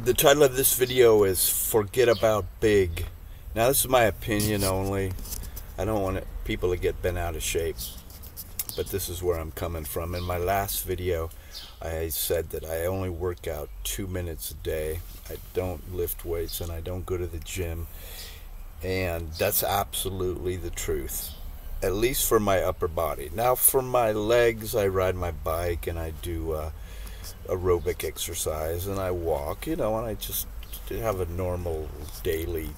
The title of this video is Forget About Big. Now, this is my opinion only. I don't want people to get bent out of shape, but this is where I'm coming from. In my last video, I said that I only work out 2 minutes a day. I don't lift weights and I don't go to the gym. And that's absolutely the truth, at least for my upper body. Now, for my legs, I ride my bike and I do aerobic exercise and I walk, and I just have a normal daily,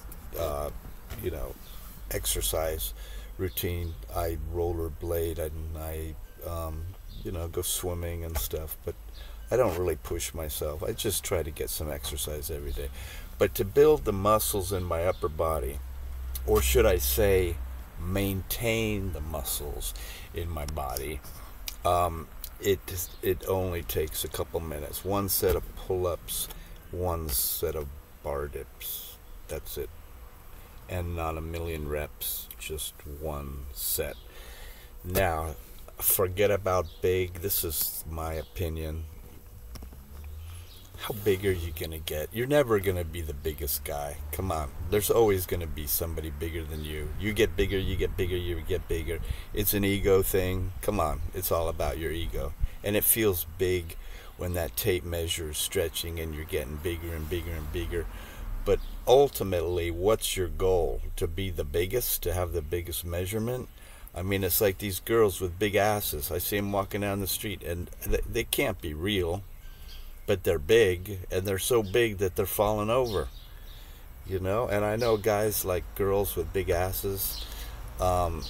exercise routine. I rollerblade and I, go swimming and stuff, but I don't really push myself. I just try to get some exercise every day. But to build the muscles in my upper body, or should I say maintain the muscles in my body, it only takes a couple minutes. One set of pull-ups, one set of bar dips. That's it. And not a million reps, just one set. Now, forget about big. This is my opinion. How big are you going to get? You're never going to be the biggest guy. Come on. There's always going to be somebody bigger than you. You get bigger, you get bigger, you get bigger. It's an ego thing. Come on. It's all about your ego. And it feels big when that tape measure is stretching and you're getting bigger and bigger and bigger. But ultimately, what's your goal? To be the biggest? To have the biggest measurement? I mean, it's like these girls with big asses. I see them walking down the street and they can't be real. But they're big, and they're so big that they're falling over, and I know guys like girls with big asses, or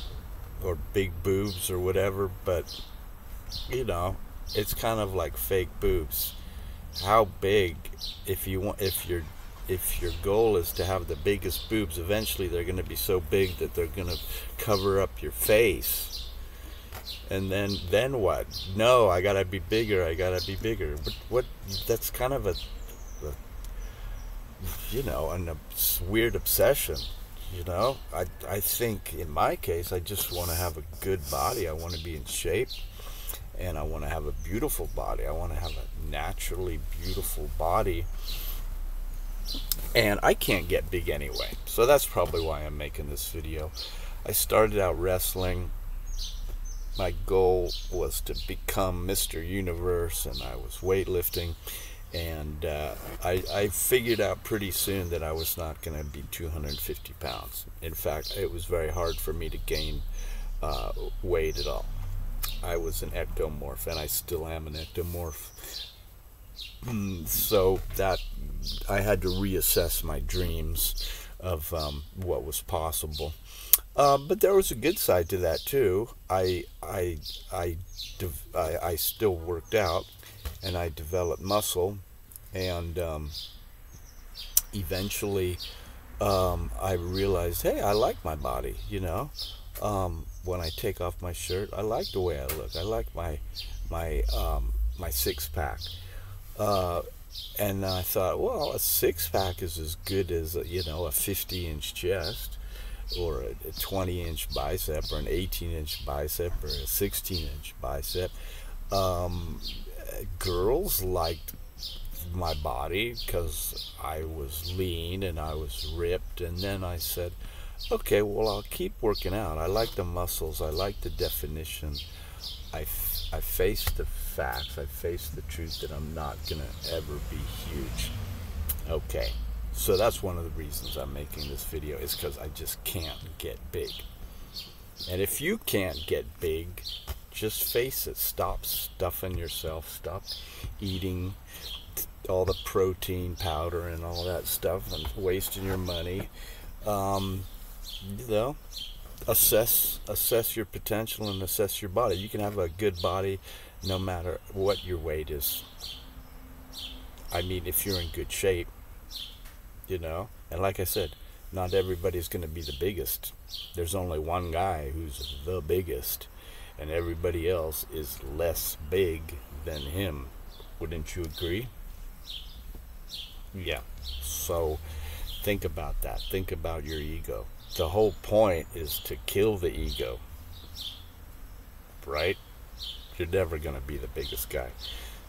big boobs or whatever, but it's kind of like fake boobs. How big? If your goal is to have the biggest boobs, eventually they're going to be so big that they're going to cover up your face. And then what? No, I gotta be bigger. I gotta be bigger. But what? That's kind of a weird obsession. I think in my case, I just want to have a good body. I want to be in shape, and I want to have a beautiful body. I want to have a naturally beautiful body, and I can't get big anyway. So that's probably why I'm making this video. I started out wrestling. My goal was to become Mr. Universe, and I was weightlifting, and I figured out pretty soon that I was not going to be 250 pounds. In fact, it was very hard for me to gain weight at all. I was an ectomorph, and I still am an ectomorph. So that I had to reassess my dreams of what was possible. But there was a good side to that too. I still worked out, and I developed muscle, and eventually I realized, hey, I like my body. When I take off my shirt, I like the way I look. I like my six-pack. And I thought, well, a six-pack is as good as a 50-inch chest, or a 20-inch bicep, or an 18-inch bicep, or a 16-inch bicep. Girls liked my body because I was lean and I was ripped. And then I said, okay, well, I'll keep working out. I like the muscles. I like the definition. I faced the facts. I faced the truth that I'm not going to ever be huge. Okay. So that's one of the reasons I'm making this video, is because I just can't get big. And if you can't get big, just face it. Stop stuffing yourself. Stop eating all the protein powder and all that stuff and wasting your money. Assess your potential and assess your body. You can have a good body no matter what your weight is. I mean, if you're in good shape. And like I said, not everybody's going to be the biggest. There's only one guy who's the biggest, and everybody else is less big than him. Wouldn't you agree? Yeah. So think about that. Think about your ego. The whole point is to kill the ego, right? You're never going to be the biggest guy.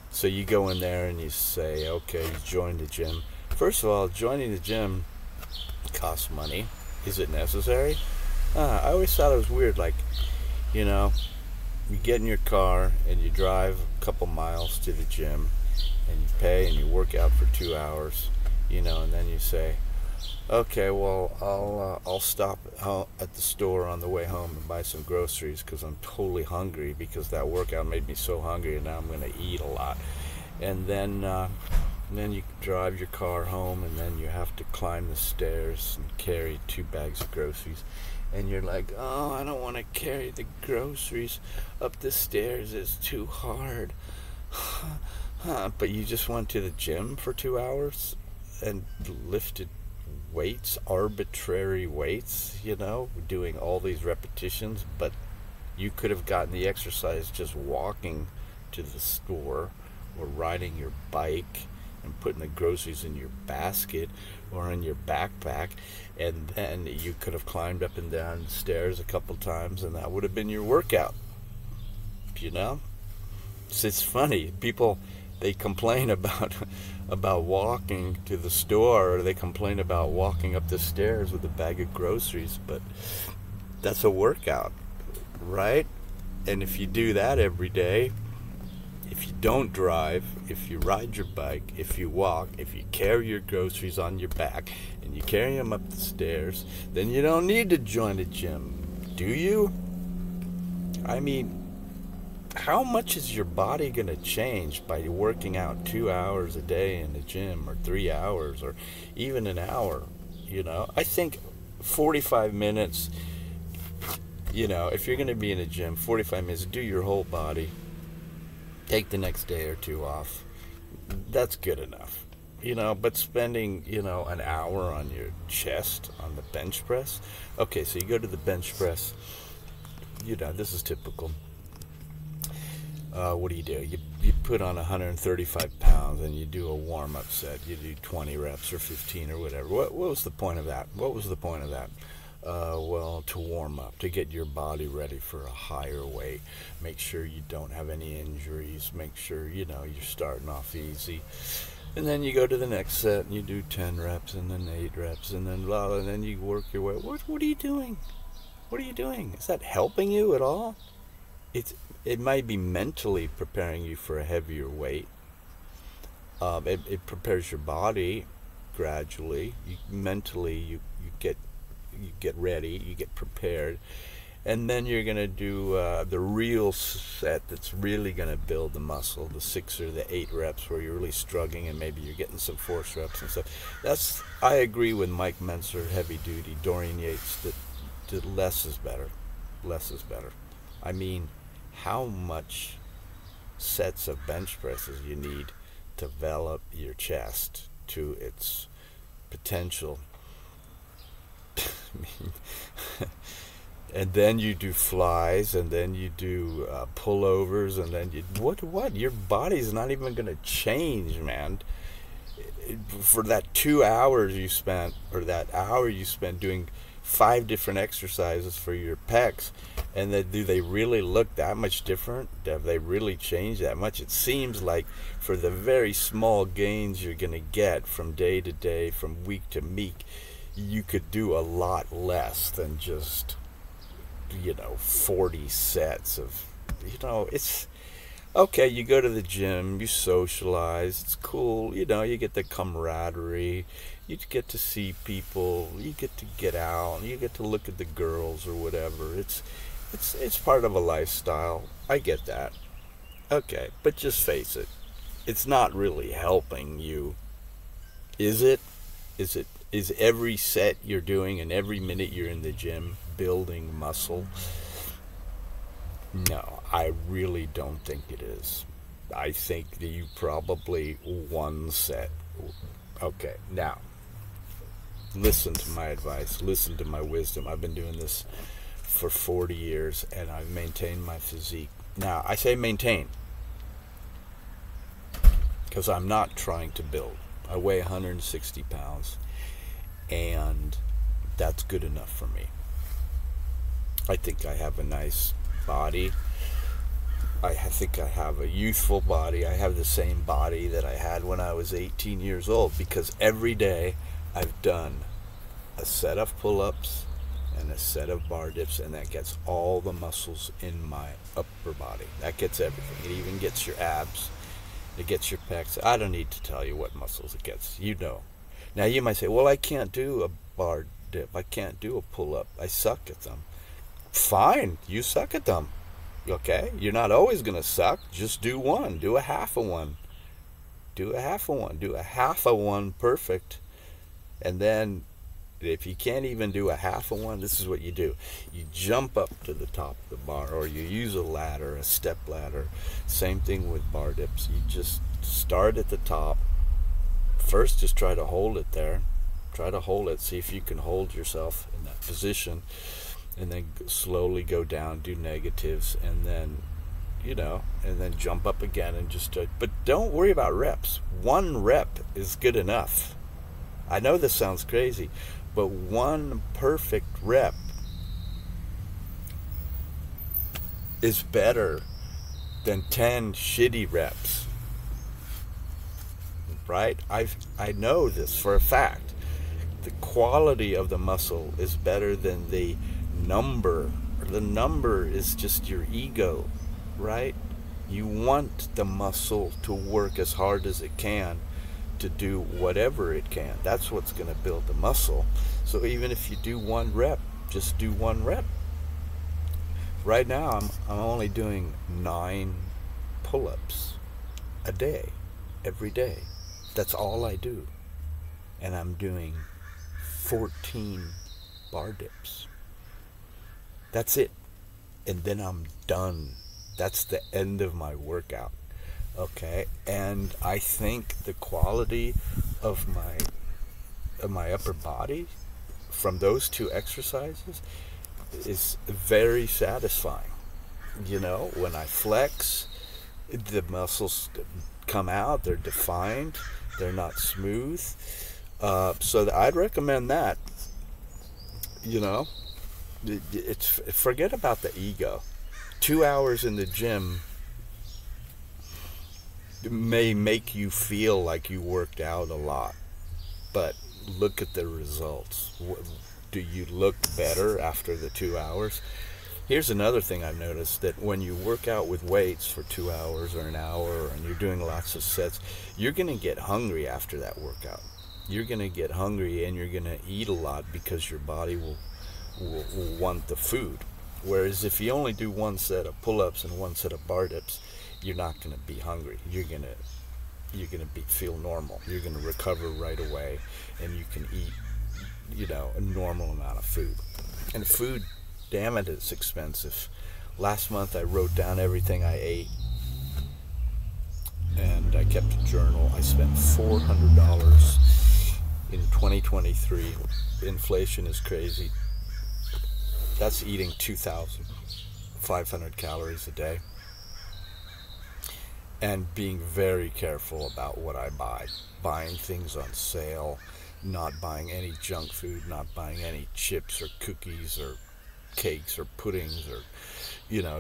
So you go in there and you say, okay, you join the gym. First of all, joining the gym costs money. Is it necessary? I always thought it was weird, like, you know, you get in your car and you drive a couple miles to the gym and you pay and you work out for 2 hours, you know, and then you say, okay, well, I'll stop at the store on the way home and buy some groceries because I'm totally hungry, because that workout made me so hungry, and now I'm going to eat a lot. And then you drive your car home, and then you have to climb the stairs and carry 2 bags of groceries. And you're like, oh, I don't want to carry the groceries up the stairs. It's too hard. But you just went to the gym for 2 hours and lifted weights, arbitrary weights, you know, doing all these repetitions, but you could have gotten the exercise just walking to the store or riding your bike and putting the groceries in your basket or in your backpack, and then you could have climbed up and down the stairs a couple times, and that would have been your workout, you know. So it's funny, people, they complain about walking to the store, or they complain about walking up the stairs with a bag of groceries, but that's a workout, right? And if you do that every day, if you don't drive, if you ride your bike, if you walk, if you carry your groceries on your back and you carry them up the stairs, then you don't need to join a gym, do you? I mean, how much is your body going to change by working out 2 hours a day in the gym, or 3 hours, or even an hour? You know, I think 45 minutes, you know, if you're going to be in a gym, 45 minutes, do your whole body. Take the next day or 2 off. That's good enough. You know, but spending, you know, an hour on your chest, on the bench press. Okay, so you go to the bench press. You know, this is typical. What do? You put on 135 pounds and you do a warm-up set. You do 20 reps or 15 or whatever. What was the point of that? What was the point of that? Well, to warm up, to get your body ready for a higher weight. Make sure you don't have any injuries. Make sure, you know, you're starting off easy. And then you go to the next set and you do 10 reps and then 8 reps and then blah, and then you work your way. What are you doing? What are you doing? Is that helping you at all? It might be mentally preparing you for a heavier weight. It prepares your body gradually. Mentally, you get ready, you get prepared, and then you're going to do the real set that's really going to build the muscle, the 6 or the 8 reps where you're really struggling, and maybe you're getting some force reps and stuff. I agree with Mike Mentzer, heavy duty, Dorian Yates, that less is better. Less is better. I mean, how much sets of bench presses you need to develop your chest to its potential. And then you do flies, and then you do pullovers, and then you what your body's not even going to change, man. For that 2 hours you spent, or that hour you spent doing 5 different exercises for your pecs, and then do they really look that much different? Have they really changed that much? It seems like for the very small gains you're going to get from day to day, from week to week, you could do a lot less than just, you know, 40 sets of, you know, it's okay. You go to the gym, you socialize, it's cool, you know, you get the camaraderie, you get to see people, you get out, you get to look at the girls or whatever. It's part of a lifestyle. I get that. Okay, but just face it, it's not really helping you, is it? Is every set you're doing and every minute you're in the gym building muscle? No, I really don't think it is. I think that you probably one set. Okay, now, listen to my advice, listen to my wisdom. I've been doing this for 40 years and I've maintained my physique. Now, I say maintain because I'm not trying to build. I weigh 160 pounds. And that's good enough for me. I think I have a nice body. I think I have a youthful body. I have the same body that I had when I was 18 years old, because every day I've done a set of pull-ups and a set of bar dips, and that gets all the muscles in my upper body. That gets everything. It even gets your abs. It gets your pecs. I don't need to tell you what muscles it gets. You know. Now you might say, well, I can't do a bar dip. I can't do a pull-up. I suck at them. Fine, you suck at them. Okay? You're not always going to suck. Just do one. Do a half of one. Do a half of one. Do a half of one perfect. And then if you can't even do a half of one, this is what you do. You jump up to the top of the bar, or you use a ladder, a step ladder. Same thing with bar dips. You just start at the top. First, just try to hold it there. Try to hold it. See if you can hold yourself in that position. And then slowly go down, do negatives, and then, and then jump up again and just, but don't worry about reps. One rep is good enough. I know this sounds crazy, but one perfect rep is better than 10 shitty reps. Right? I know this for a fact. The quality of the muscle is better than the number. The number is just your ego, right? You want the muscle to work as hard as it can to do whatever it can. That's what's going to build the muscle. So even if you do one rep, just do one rep. Right now I'm only doing 9 pull-ups a day, every day. That's all I do. And I'm doing 14 bar dips. That's it. And then I'm done. That's the end of my workout. Okay, and I think the quality of my upper body from those 2 exercises is very satisfying. When I flex, the muscles come out, they're defined, they're not smooth. So I'd recommend that. It's forget about the ego. 2 hours in the gym may make you feel like you worked out a lot, but look at the results. Do you look better after the 2 hours? Here's another thing I've noticed, that when you work out with weights for 2 hours or an hour and you're doing lots of sets, you're going to get hungry after that workout. You're going to get hungry and you're going to eat a lot because your body will want the food. Whereas if you only do one set of pull-ups and one set of bar dips, you're not going to be hungry. You're going to feel normal. You're going to recover right away, and you can eat, a normal amount of food. And food, damn it, it's expensive. Last month I wrote down everything I ate, and I kept a journal. I spent $400 in 2023. Inflation is crazy. That's eating 2,500 calories a day. And being very careful about what I buy. Buying things on sale, not buying any junk food, not buying any chips or cookies or cakes or puddings, or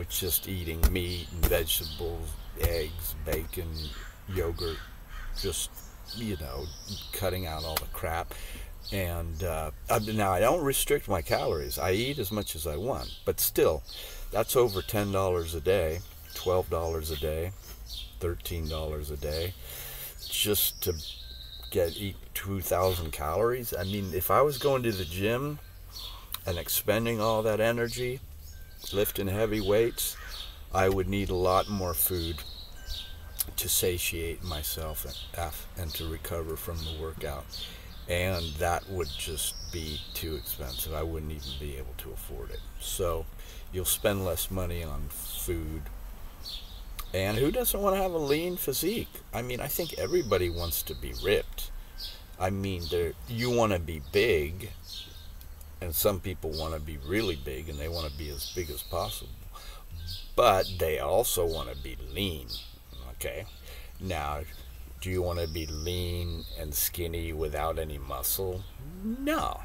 just eating meat and vegetables, eggs, bacon, yogurt, just cutting out all the crap. And now I don't restrict my calories. I eat as much as I want, but still, that's over $10 a day, $12 a day, $13 a day, just to eat 2,000 calories. I mean, if I was going to the gym and expending all that energy, lifting heavy weights, I would need a lot more food to satiate myself and to recover from the workout. And that would just be too expensive. I wouldn't even be able to afford it. So you'll spend less money on food. And who doesn't want to have a lean physique? I mean, I think everybody wants to be ripped. I mean, you want to be big, and some people want to be really big, and they want to be as big as possible. But they also want to be lean, okay? Now, do you want to be lean and skinny without any muscle? No,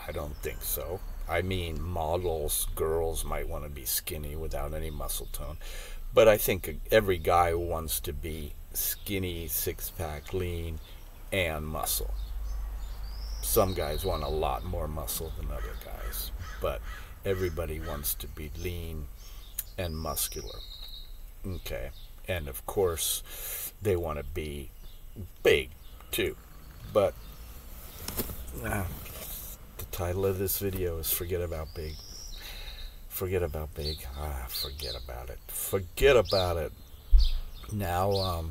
I don't think so. I mean, models, girls might want to be skinny without any muscle tone. But I think every guy wants to be skinny, six-pack, lean, and muscle. Some guys want a lot more muscle than other guys, but everybody wants to be lean and muscular. Okay. And of course, they want to be big too. But the title of this video is Forget About Big. Forget about big. Forget about it. Forget about it. Now,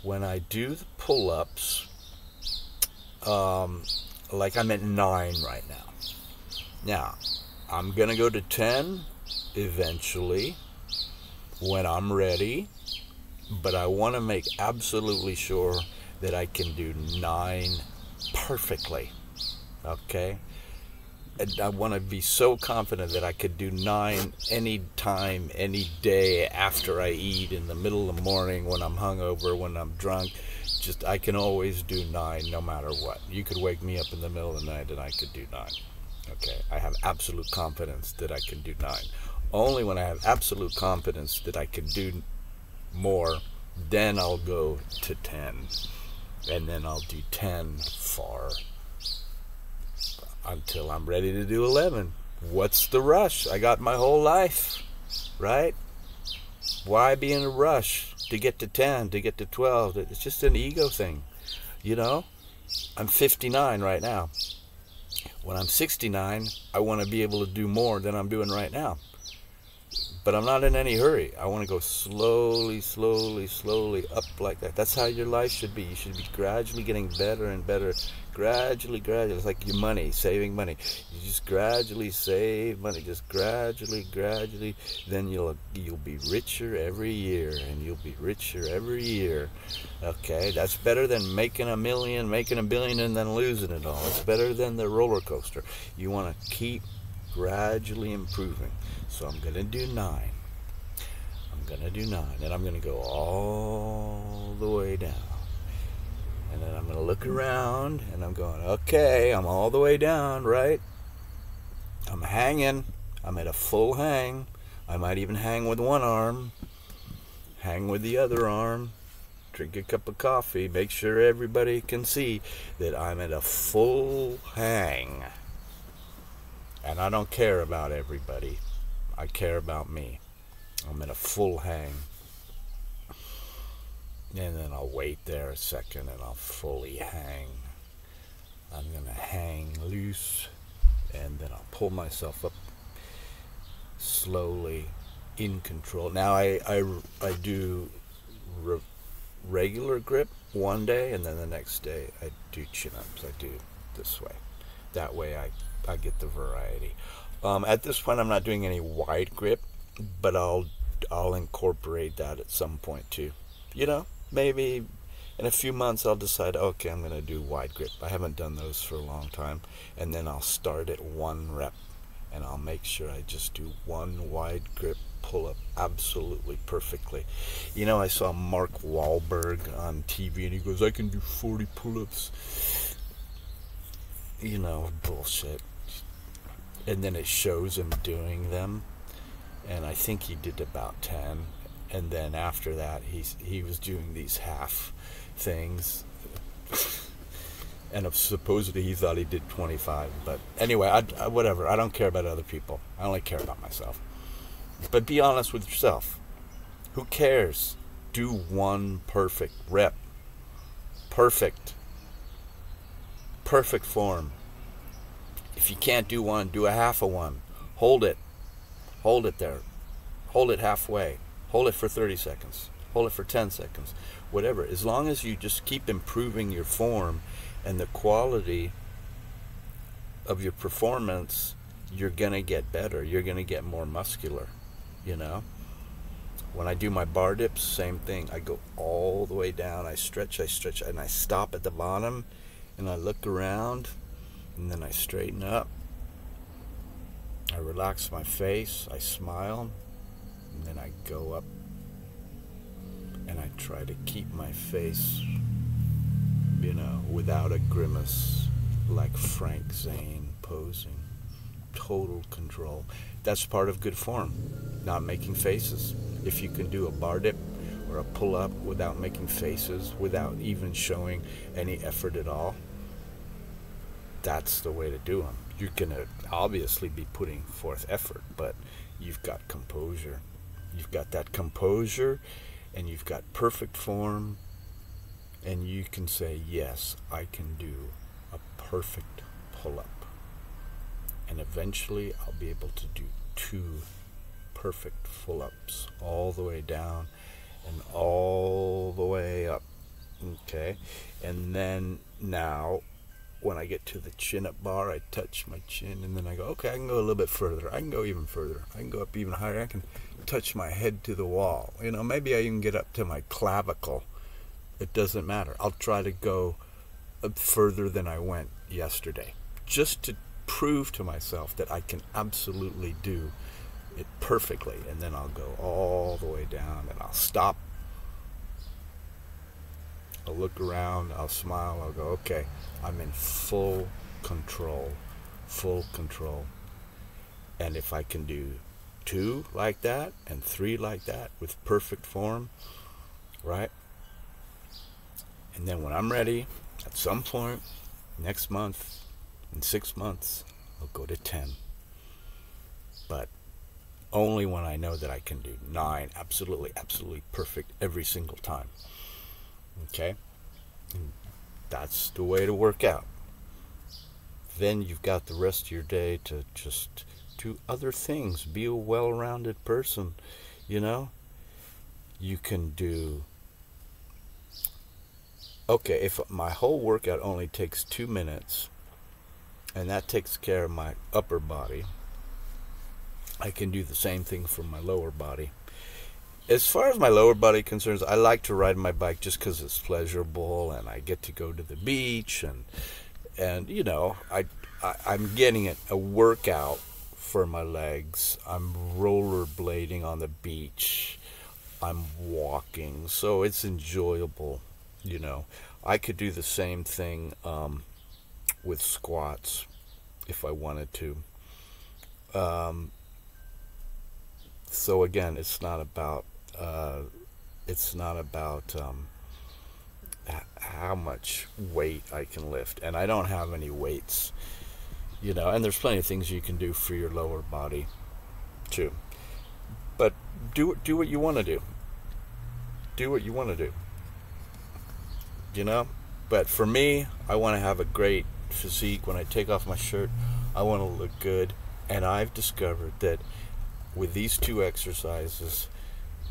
when I do the pull-ups, like I'm at 9 right now. Now, I'm going to go to 10 eventually when I'm ready, but I want to make absolutely sure that I can do 9 perfectly. Okay? And I want to be so confident that I could do 9 any time, any day after I eat, in the middle of the morning, when I'm hungover, when I'm drunk. Just, I can always do 9 no matter what. You could wake me up in the middle of the night and I could do 9. Okay, I have absolute confidence that I can do 9. Only when I have absolute confidence that I can do more, then I'll go to 10. And then I'll do 10 for until I'm ready to do 11. What's the rush? I got my whole life, right? Why be in a rush to get to 10, to get to 12? It's just an ego thing, you know? I'm 59 right now. When I'm 69, I want to be able to do more than I'm doing right now. But I'm not in any hurry. I want to go slowly, slowly, slowly up like that. That's how your life should be. You should be gradually getting better and better. Gradually, gradually. It's like your money, saving money. You just gradually save money. Just gradually, gradually. Then you'll be richer every year. And you'll be richer every year. Okay? That's better than making $1 million, making $1 billion, and then losing it all. It's better than the roller coaster. You want to keep gradually improving. So I'm going to do 9. I'm going to do 9. And I'm going to go all the way down. And then I'm going to look around and I'm going, okay, I'm all the way down, right? I'm hanging. I'm at a full hang. I might even hang with one arm. Hang with the other arm. Drink a cup of coffee. Make sure everybody can see that I'm at a full hang. And I don't care about everybody. I care about me. I'm in a full hang. And then I'll wait there a second and I'll fully hang. I'm going to hang loose. And then I'll pull myself up slowly, in control. Now I do regular grip one day, and then the next day I do chin-ups. I do this way. That way I get the variety. At this point, I'm not doing any wide grip, but I'll incorporate that at some point too. You know, maybe in a few months I'll decide, okay, I'm going to do wide grip. I haven't done those for a long time. And then I'll start at 1 rep, and I'll make sure I just do 1 wide grip pull-up absolutely perfectly. You know, I saw Mark Wahlberg on TV, and he goes, I can do 40 pull-ups. You know, bullshit. And then it shows him doing them, and I think he did about 10. And then after that, he was doing these half things, and supposedly he thought he did 25. But anyway, I whatever. I don't care about other people. I only care about myself. But be honest with yourself. Who cares? Do 1 perfect rep. Perfect form. If you can't do 1, do a half of 1. Hold it there. Hold it halfway. Hold it for 30 seconds. Hold it for 10 seconds. Whatever. As long as you just keep improving your form and the quality of your performance, you're going to get better. You're going to get more muscular, you know. When I do my bar dips, same thing. I go all the way down. I stretch, and I stop at the bottom, and I look around, and then I straighten up. I relax my face. I smile, and then I go up, and I try to keep my face, you know, without a grimace, like Frank Zane posing. total control. That's part of good form, not making faces. If you can do a bar dip or a pull-up without making faces, without even showing any effort at all, that's the way to do them. You're going to obviously be putting forth effort, but you've got composure. You've got that composure, and you've got perfect form, and you can say, yes, I can do a perfect pull-up. And eventually I'll be able to do 2 perfect pull-ups all the way down and all the way up. Okay? And then now, when I get to the chin-up bar, I touch my chin, and then I go, okay, I can go a little bit further. I can go even further. I can go up even higher. I can touch my head to the wall. You know, maybe I even get up to my clavicle. It doesn't matter. I'll try to go further than I went yesterday, just to prove to myself that I can absolutely do it perfectly. And then I'll go all the way down, and I'll stop. I'll look around, I'll smile, I'll go, okay, I'm in full control. And if I can do 2 like that and 3 like that with perfect form, right? And then when I'm ready, at some point, next month, in 6 months, I'll go to 10. But only when I know that I can do 9 absolutely perfect every single time. Okay? And that's the way to work out. Then you've got the rest of your day to just do other things. Be a well-rounded person, you know? You can do... Okay, if my whole workout only takes 2 minutes, and that takes care of my upper body, I can do the same thing for my lower body. As far as my lower body concerns, I like to ride my bike just because it's pleasurable, and I get to go to the beach, and you know, I'm getting a workout for my legs. I'm rollerblading on the beach. I'm walking, so it's enjoyable. You know, I could do the same thing with squats if I wanted to. So again, it's not about how much weight I can lift, and I don't have any weights, you know. And there's plenty of things you can do for your lower body too. But do what you want to do. Do what you want to do. You know, but for me, I want to have a great physique. When I take off my shirt, I want to look good. And I've discovered that with these 2 exercises,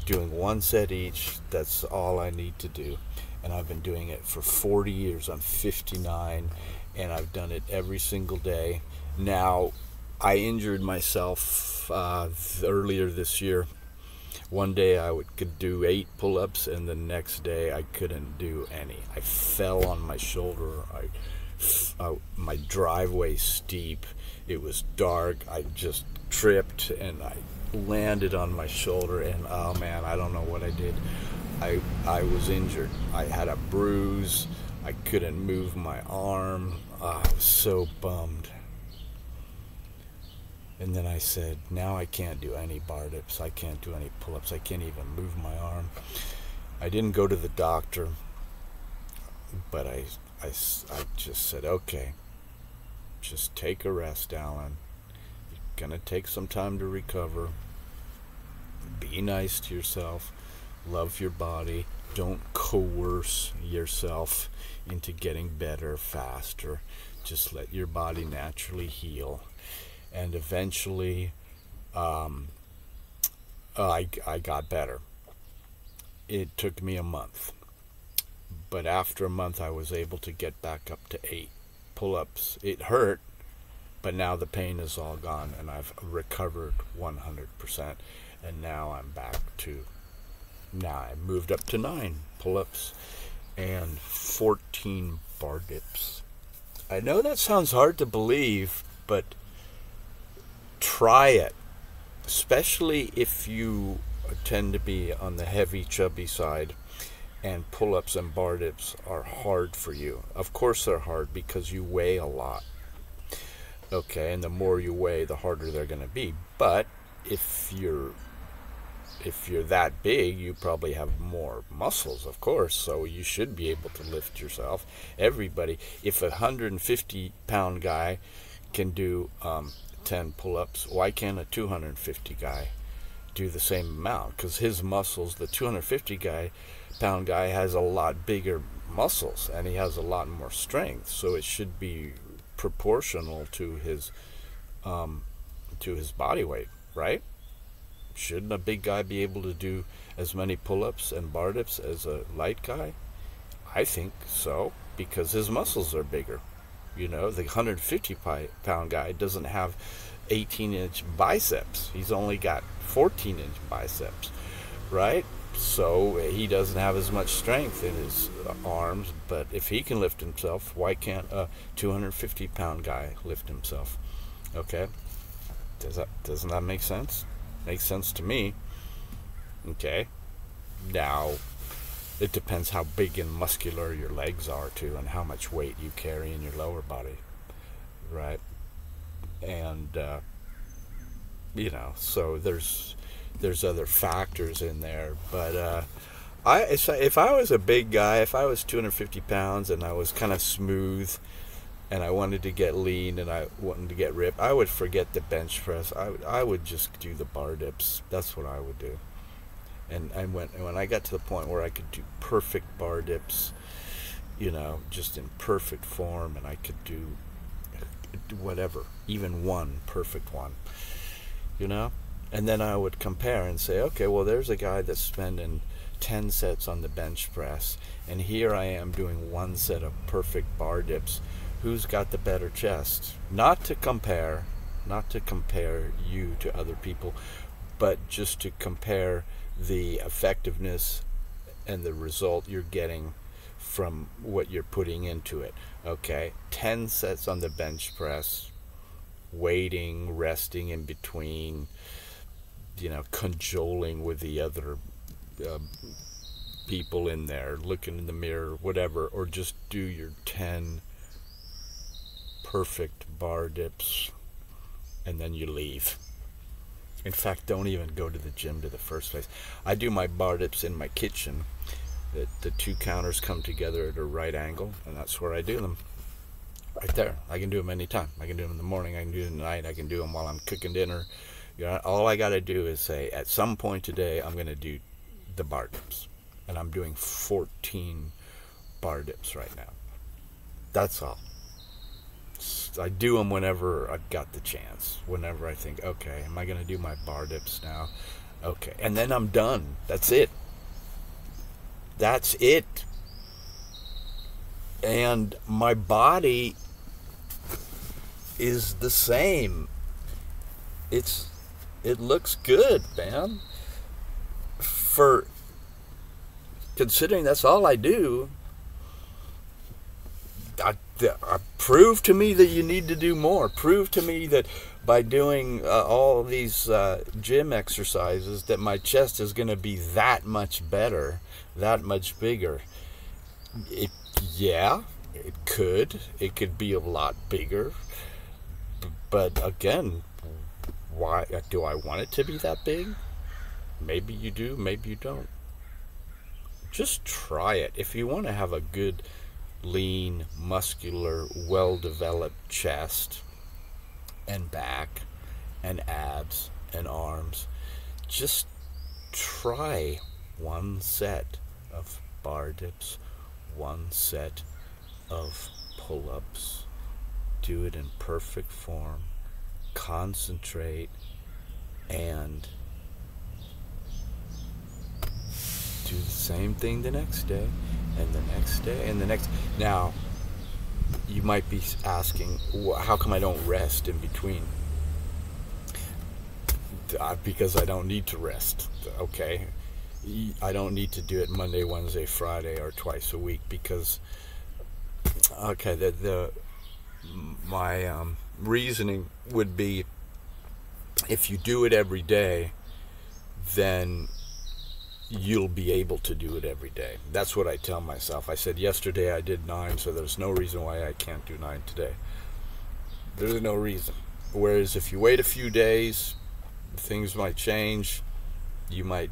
doing 1 set each, that's all I need to do. And I've been doing it for 40 years. I'm 59, and I've done it every single day. Now, I injured myself earlier this year. One day I could do 8 pull-ups, and the next day I couldn't do any. I fell on my shoulder. My driveway steep. It was dark. I just tripped, and I landed on my shoulder, and oh man, I don't know what I did. I was injured. I had a bruise. I couldn't move my arm. I was so bummed. And then I said, now I can't do any bar dips. I can't do any pull-ups. I can't even move my arm. I didn't go to the doctor, but I just said, okay, just take a rest, Alan. You're going to take some time to recover. Be nice to yourself. Love your body. Don't coerce yourself into getting better faster. Just let your body naturally heal. And eventually, I got better. It took me a month. But after a month, I was able to get back up to 8 pull-ups. It hurt, but now the pain is all gone, and I've recovered 100%. And now I'm back to, now I moved up to 9 pull-ups and 14 bar dips. I know that sounds hard to believe, but try it, especially if you tend to be on the heavy, chubby side, and pull-ups and bar dips are hard for you. Of course they're hard because you weigh a lot. Okay, and the more you weigh, the harder they're going to be. But if you're that big, you probably have more muscles, of course, so you should be able to lift yourself. Everybody, if a 150-pound guy can do 10 pull-ups, why can't a 250 guy do the same amount? Because his muscles, the 250-pound guy has a lot bigger muscles, and he has a lot more strength, so it should be proportional to his body weight, right? Shouldn't a big guy be able to do as many pull-ups and bar dips as a light guy? I think so, because his muscles are bigger. You know, the 150-pound guy doesn't have 18-inch biceps. He's only got 14-inch biceps, right? So he doesn't have as much strength in his arms, but if he can lift himself, why can't a 250-pound guy lift himself? Okay? Doesn't that make sense? Makes sense to me. Okay? Now, it depends how big and muscular your legs are too, and how much weight you carry in your lower body, right? And you know, so there's other factors in there, but if I was a big guy, if I was 250 pounds and I was kind of smooth, and I wanted to get lean and I wanted to get ripped, I would forget the bench press. I would just do the bar dips. That's what I would do. And when I got to the point where I could do perfect bar dips, you know, just in perfect form, and I could do whatever, even one perfect one, you know, and then I would compare and say, okay, well, there's a guy that's spending 10 sets on the bench press, and here I am doing one set of perfect bar dips. Who's got the better chest? Not to compare you to other people, but just to compare the effectiveness and the result you're getting from what you're putting into it. Okay, 10 sets on the bench press, waiting, resting in between, you know, cajoling with the other people in there, looking in the mirror, whatever, or just do your 10 perfect bar dips and then you leave. In fact, don't even go to the gym to the first place. I do my bar dips in my kitchen. The two counters come together at a right angle, and that's where I do them. Right there. I can do them anytime. I can do them in the morning, I can do them at night, I can do them while I'm cooking dinner. You know, all I got to do is say, at some point today, I'm going to do the bar dips. And I'm doing 14 bar dips right now. That's all. I do them whenever I've got the chance. Whenever I think, okay, am I going to do my bar dips now? Okay. And then I'm done. That's it. That's it. And my body is the same. It looks good, man. For considering that's all I do, prove to me that you need to do more. Prove to me that by doing all these gym exercises that my chest is going to be that much better, that much bigger. Yeah, it could be a lot bigger, but again, why do I want it to be that big? Maybe you do, maybe you don't. Just try it. If you want to have a good, lean, muscular, well-developed chest and back and abs and arms, just try one set of bar dips, one set of pull-ups. Do it in perfect form. Concentrate and do the same thing the next day, and the next day, and the next. Now, you might be asking, how come I don't rest in between? Because I don't need to rest, okay? I don't need to do it Monday, Wednesday, Friday, or twice a week, because, okay, my reasoning would be, if you do it every day, then you'll be able to do it every day. That's what I tell myself. I said yesterday I did 9, so there's no reason why I can't do 9 today. There's no reason. Whereas if you wait a few days, things might change. You might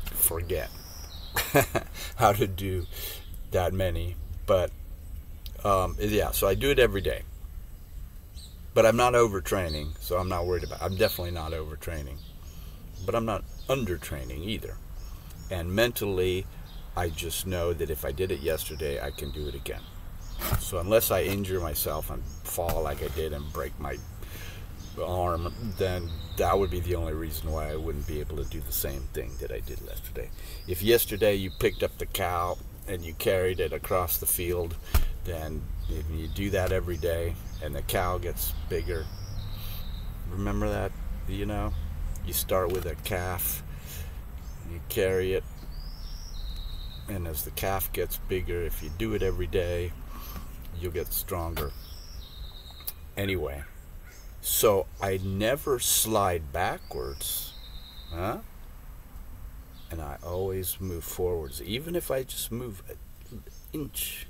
forget how to do that many. But yeah, so I do it every day. But I'm not overtraining, so I'm not worried about it. I'm definitely not overtraining. But I'm not undertraining either. And mentally, I just know that if I did it yesterday, I can do it again. So unless I injure myself and fall like I did and break my arm, then that would be the only reason why I wouldn't be able to do the same thing that I did yesterday. If yesterday you picked up the cow and you carried it across the field, then if you do that every day and the cow gets bigger, remember that, you know, you start with a calf, you carry it, and as the calf gets bigger, if you do it every day, you'll get stronger. Anyway, so I never slide backwards, huh? And I always move forwards, even if I just move an inch.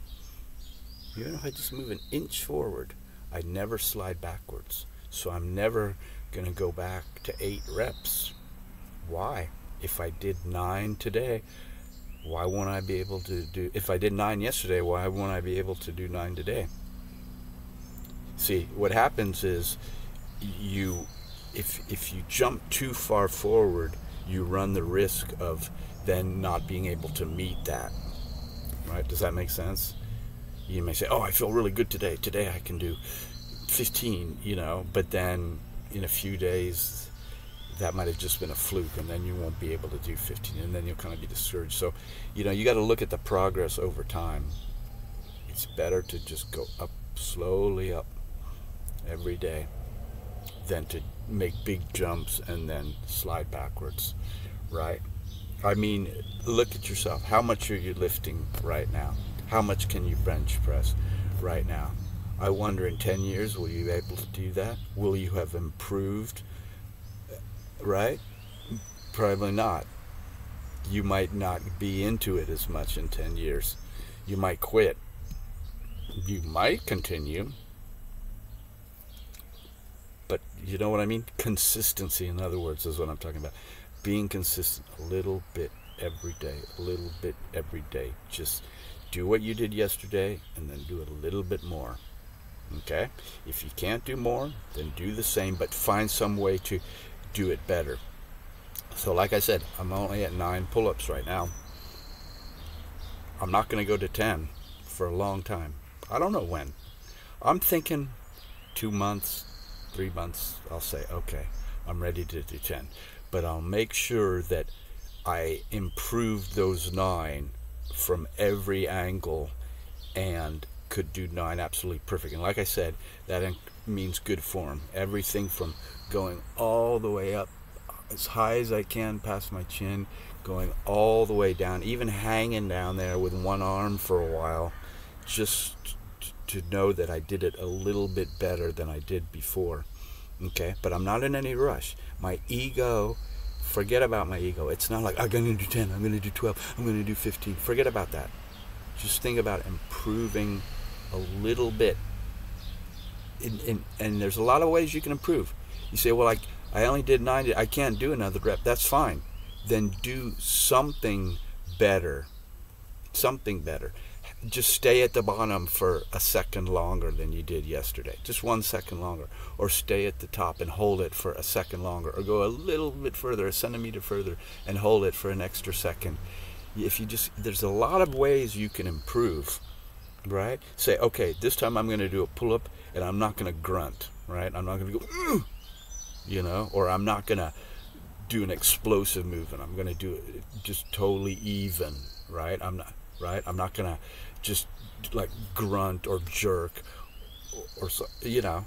Even if I just move an inch forward, I never slide backwards. So I'm never going to go back to 8 reps. Why? If I did 9 today, why won't I be able to do... If I did 9 yesterday, why won't I be able to do 9 today? See, what happens is if you jump too far forward, you run the risk of then not being able to meet that. Right? Does that make sense? You may say, oh, I feel really good today. Today I can do 15, you know, but then in a few days that might have just been a fluke, and then you won't be able to do 15, and then you'll kind of be discouraged. So, you know, you got to look at the progress over time. It's better to just go up, slowly up every day, than to make big jumps and then slide backwards, right? I mean, look at yourself. How much are you lifting right now? How much can you bench press right now? I wonder, in 10 years, will you be able to do that? Will you have improved? Right? Probably not. You might not be into it as much in 10 years. You might quit. You might continue. But you know what I mean? Consistency, in other words, is what I'm talking about. Being consistent a little bit every day, a little bit every day. Just do what you did yesterday and then do it a little bit more. Okay? If you can't do more, then do the same, but find some way to do it better. So like I said, I'm only at 9 pull-ups right now. I'm not going to go to 10 for a long time. I don't know when. I'm thinking 2 months, 3 months, I'll say, okay, I'm ready to do 10. But I'll make sure that I improve those 9 from every angle and could do 9 absolutely perfect. And like I said, that means good form. Everything from going all the way up as high as I can past my chin, going all the way down, even hanging down there with one arm for a while, just to know that I did it a little bit better than I did before. Okay, but I'm not in any rush. My ego, forget about my ego. It's not like, I'm going to do 10, I'm going to do 12, I'm going to do 15. Forget about that. Just think about improving a little bit. And there's a lot of ways you can improve. You say, well, I only did 9, I can't do another rep. That's fine. Then do something better. Something better. Just stay at the bottom for a second longer than you did yesterday. Just 1 second longer. Or stay at the top and hold it for a second longer. Or go a little bit further, a centimeter further, and hold it for an extra second. If you just, there's a lot of ways you can improve, right? Say, okay, this time I'm going to do a pull-up and I'm not going to grunt, right? I'm not going to go, you know, or I'm not going to do an explosive movement. I'm going to do it just totally even, right? I'm not going to just like grunt or jerk or so, you know,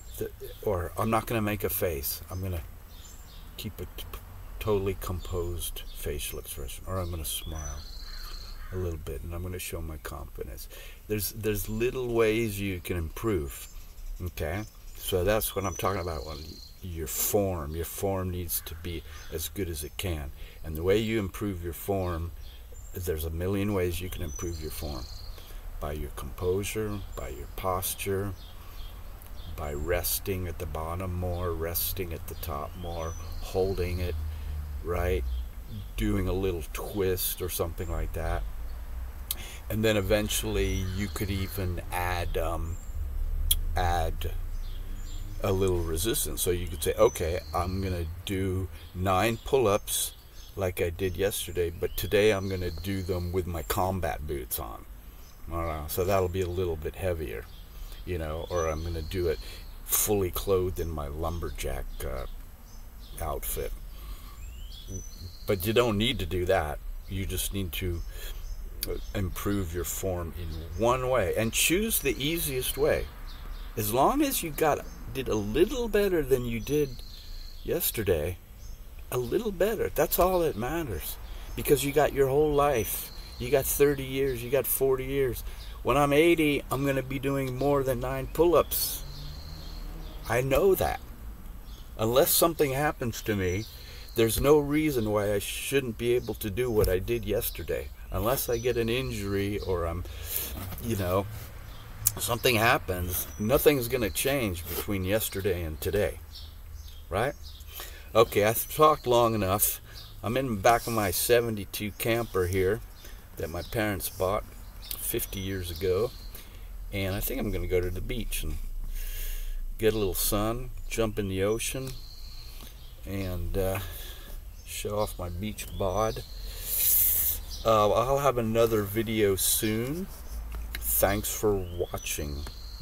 or I'm not going to make a face. I'm going to keep a totally composed facial expression, or I'm going to smile a little bit and I'm going to show my confidence. There's little ways you can improve. Okay, so that's what I'm talking about. When your form needs to be as good as it can, and the way you improve your form, there's a million ways you can improve your form. By your composure, by your posture, by resting at the bottom more, resting at the top more, holding it, right? Doing a little twist or something like that. And then eventually you could even add a little resistance. So you could say, okay, I'm gonna do 9 pull-ups like I did yesterday, but today I'm gonna do them with my combat boots on. So that'll be a little bit heavier, you know, or I'm gonna do it fully clothed in my lumberjack outfit. But you don't need to do that. You just need to improve your form in one way, and choose the easiest way. As long as you did a little better than you did yesterday, a little better, that's all that matters. Because you got your whole life. You got 30 years, you got 40 years. When I'm 80, I'm going to be doing more than 9 pull-ups. I know that. Unless something happens to me, there's no reason why I shouldn't be able to do what I did yesterday. Unless I get an injury or I'm, you know, something happens, nothing's going to change between yesterday and today. Right? Okay, I've talked long enough. I'm in the back of my 72 camper here that my parents bought 50 years ago. And I think I'm going to go to the beach and get a little sun, jump in the ocean, and show off my beach bod. I'll have another video soon. Thanks for watching.